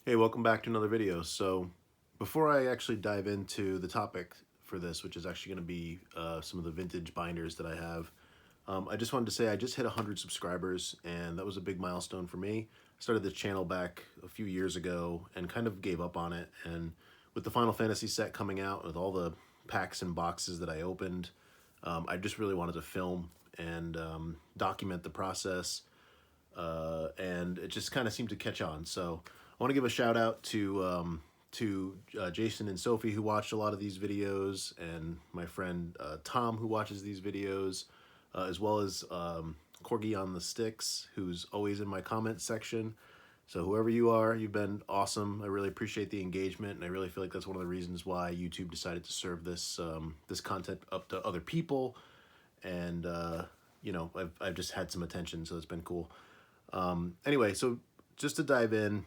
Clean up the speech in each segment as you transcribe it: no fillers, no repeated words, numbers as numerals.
Hey, welcome back to another video. So before I actually dive into the topic for this, which is actually going to be some of the vintage binders that I have, I just wanted to say I just hit 100 subscribers, and that was a big milestone for me. I started this channel back a few years ago and kind of gave up on it. And with the Final Fantasy set coming out, with all the packs and boxes that I opened, I just really wanted to film and document the process, and it just kind of seemed to catch on. So I want to give a shout out to Jason and Sophie, who watched a lot of these videos, and my friend Tom, who watches these videos, as well as Corgi on the Sticks, who's always in my comment section. So whoever you are, you've been awesome. I really appreciate the engagement, and I really feel like that's one of the reasons why YouTube decided to serve this this content up to other people. And you know, I've just had some attention, so it's been cool. Anyway, so just to dive in,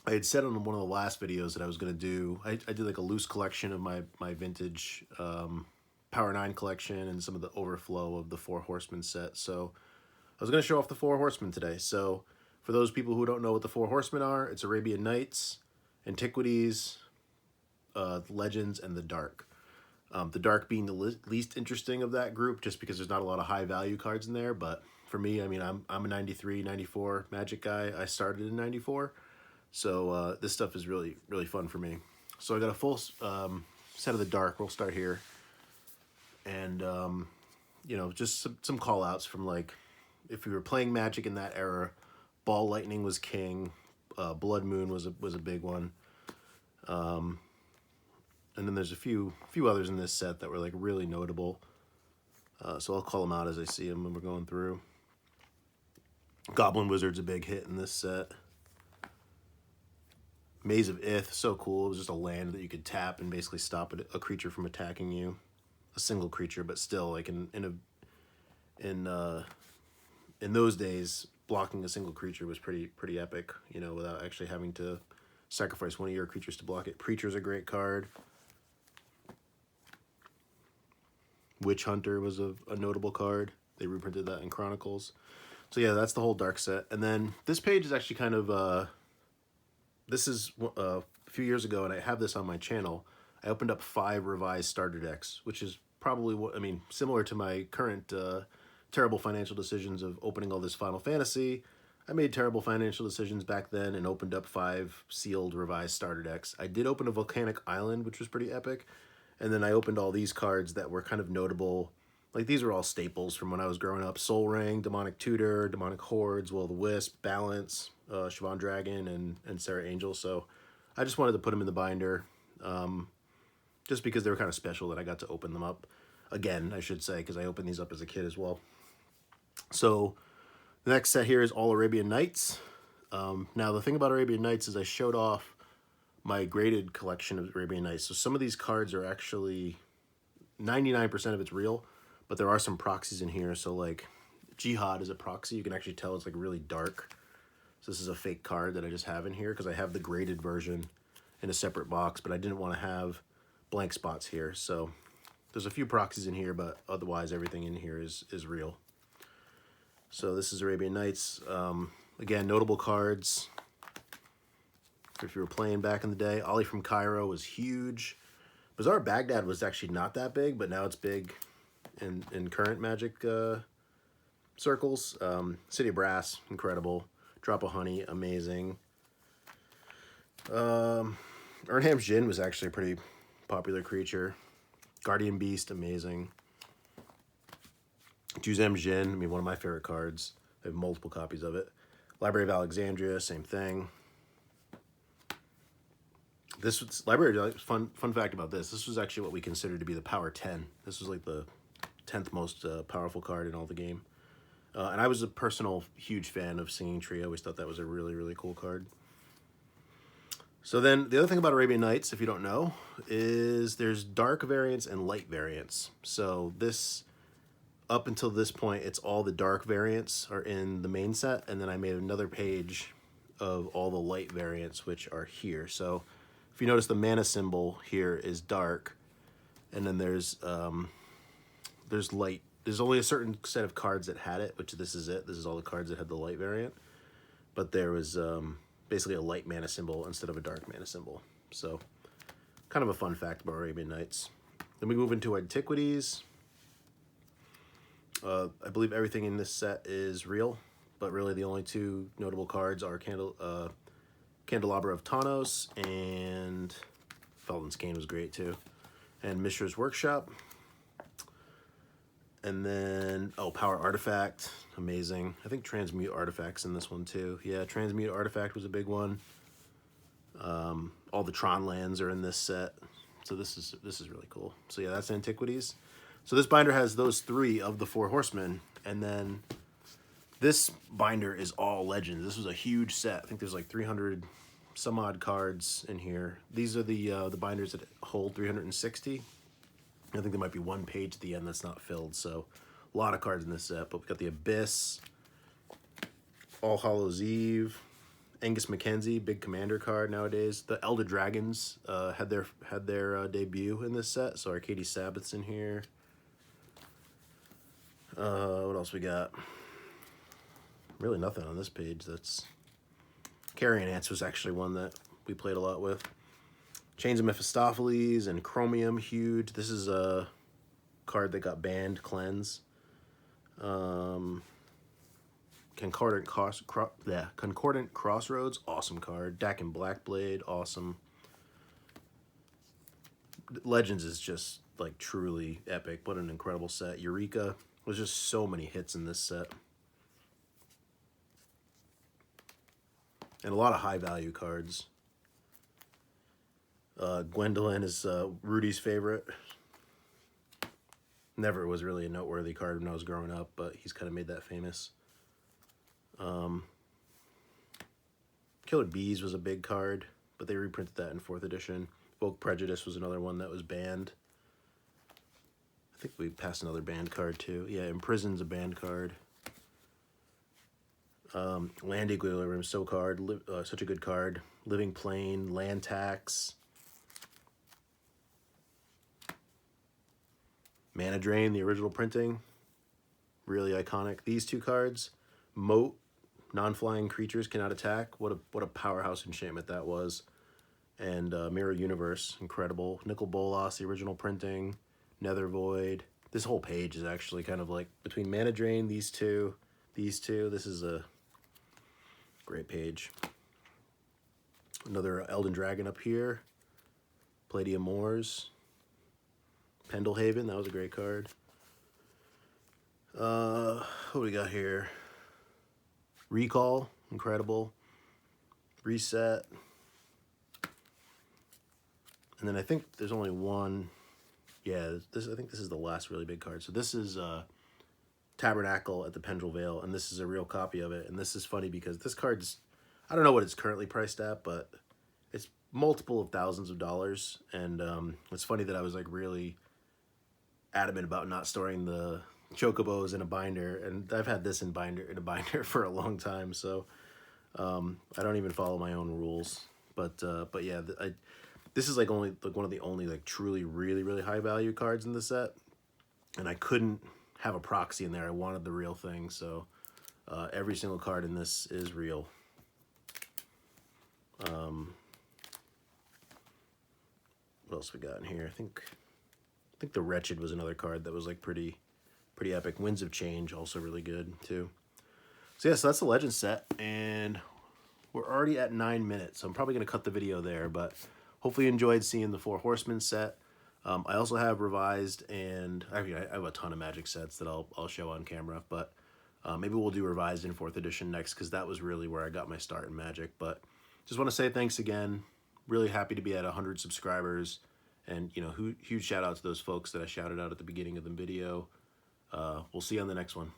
I had said on one of the last videos that I was going to do, I did like a loose collection of my vintage Power 9 collection and some of the overflow of the Four Horsemen set. So I was going to show off the Four Horsemen today. So for those people who don't know what the Four Horsemen are, it's Arabian Nights, Antiquities, Legends, and the Dark. The Dark being the least interesting of that group, just because there's not a lot of high value cards in there. But for me, I mean, I'm a 93, 94 Magic guy. I started in 94. So this stuff is really fun for me. So I got a full set of the Dark. We'll start here. And, you know, just some call outs from, like, if we were playing Magic in that era, Ball Lightning was king. Blood Moon was a big one. And then there's a few others in this set that were, like, really notable. So I'll call them out as I see them when we're going through. Goblin Wizard's a big hit in this set. Maze of Ith, so cool. It was just a land that you could tap and basically stop a creature from attacking you. A single creature, but still, like in those days, blocking a single creature was pretty epic, you know, without actually having to sacrifice one of your creatures to block it. Preacher's a great card. Witch Hunter was a notable card. They reprinted that in Chronicles. So yeah, that's the whole Dark set. And then this page is actually kind of this is a few years ago, and I have this on my channel. I opened up 5 revised starter decks, which is probably what, I mean, similar to my current terrible financial decisions of opening all this Final Fantasy. I made terrible financial decisions back then and opened up 5 sealed revised starter decks. I did open a Volcanic Island, which was pretty epic. And then I opened all these cards that were kind of notable. Like, these were all staples from when I was growing up. Soul Ring, Demonic Tutor, Demonic Hordes, Will-o-the-Wisp, Balance, Siobhan Dragon, and Sarah Angel. So I just wanted to put them in the binder, just because they were kind of special that I got to open them up. Again, I should say, because I opened these up as a kid as well. So the next set here is all Arabian Nights. Now, the thing about Arabian Nights is I showed off my graded collection of Arabian Nights. So some of these cards are actually 99% of it's real, but there are some proxies in here. So like Jihad is a proxy. You can actually tell it's like really dark. So this is a fake card that I just have in here because I have the graded version in a separate box, but I didn't want to have blank spots here. So there's a few proxies in here, but otherwise everything in here is real. So this is Arabian Nights. Again, notable cards. If you were playing back in the day, Ollie from Cairo was huge. Bazaar Baghdad was actually not that big, but now it's big in current Magic circles. City of Brass, incredible. Drop of Honey, amazing. Urnham's Djinn was actually a pretty popular creature. Guardian Beast, amazing. Juzem's Djinn, I mean, one of my favorite cards. I have multiple copies of it. Library of Alexandria, same thing. This was Library. Fun fact about this. This was actually what we considered to be the Power 10. This was like the 10th most powerful card in all the game. And I was a personal huge fan of Singing Tree. I always thought that was a really cool card. So then the other thing about Arabian Nights, if you don't know, is there's dark variants and light variants. So this, up until this point, it's all the dark variants are in the main set, and then I made another page of all the light variants, which are here. So if you notice, the mana symbol here is dark, and then there's light. There's only a certain set of cards that had it, which this is it. This is all the cards that had the light variant. But there was basically a light mana symbol instead of a dark mana symbol. So kind of a fun fact about Arabian Nights. Then we move into Antiquities. I believe everything in this set is real, but really the only two notable cards are Candelabra of Tawnos, and Felton's Cane was great too, and Mishra's Workshop. And then, oh, Power Artifact, amazing. I think Transmute Artifact's in this one too. Yeah, Transmute Artifact was a big one. All the Tron lands are in this set, so this is really cool. So yeah, that's Antiquities. So this binder has those 3 of the 4 Horsemen, and then this binder is all Legends. This was a huge set. I think there's like 300 some odd cards in here. These are the binders that hold 360. I think there might be one page at the end that's not filled, so a lot of cards in this set. But we got the Abyss, All Hallows Eve, Angus Mackenzie, big commander card nowadays. The Elder Dragons had their debut in this set, so Arcady Sabbath's in here. What else we got? Really nothing on this page. That's Carrion Ants was actually one that we played a lot with. Chains of Mephistopheles and Chromium, huge. This is a card that got banned, Cleanse. Concordant Crossroads, awesome card. Dak and Blackblade, awesome. Legends is just like truly epic. What an incredible set. Eureka. There's just so many hits in this set. And a lot of high value cards. Gwendolyn is Rudy's favorite. Never was really a noteworthy card when I was growing up, but he's kind of made that famous. Killer Bees was a big card, but they reprinted that in 4th edition. Folk Prejudice was another one that was banned. I think we passed another banned card too. Yeah, Imprison's a banned card. Land Equilibrium, such a good card. Living Plane, Land Tax. Mana Drain, the original printing. Really iconic. These 2 cards. Moat, non-flying creatures cannot attack. What a powerhouse enchantment that was. And Mirror Universe, incredible. Nicol Bolas, the original printing. Nether Void. This whole page is actually kind of like between Mana Drain, these two. This is a great page. Another Elden Dragon up here. Palladium Moors. Pendelhaven, that was a great card. What do we got here? Recall, incredible. Reset. And then I think there's only one. Yeah, I think this is the last really big card. So this is Tabernacle at the Pendrell Vale, and this is a real copy of it. And this is funny because this card's, I don't know what it's currently priced at, but it's multiple of thousands of dollars. And it's funny that I was like really adamant about not storing the chocobos in a binder, and I've had this in a binder for a long time, so I don't even follow my own rules. But yeah, this is like one of the only like truly really high value cards in the set, and I couldn't have a proxy in there. I wanted the real thing, so every single card in this is real. What else we got in here? I think the Wretched was another card that was like pretty epic. Winds of Change, also really good too. So yeah, so that's the Legends set, and we're already at 9 minutes, so I'm probably going to cut the video there, but hopefully you enjoyed seeing the 4 Horsemen set. I also have revised, and actually I have a ton of Magic sets that I'll show on camera, but maybe we'll do revised in 4th edition next, because that was really where I got my start in Magic. But just want to say thanks again. Really happy to be at 100 subscribers, and you know, huge shout out to those folks that I shouted out at the beginning of the video. We'll see you on the next one.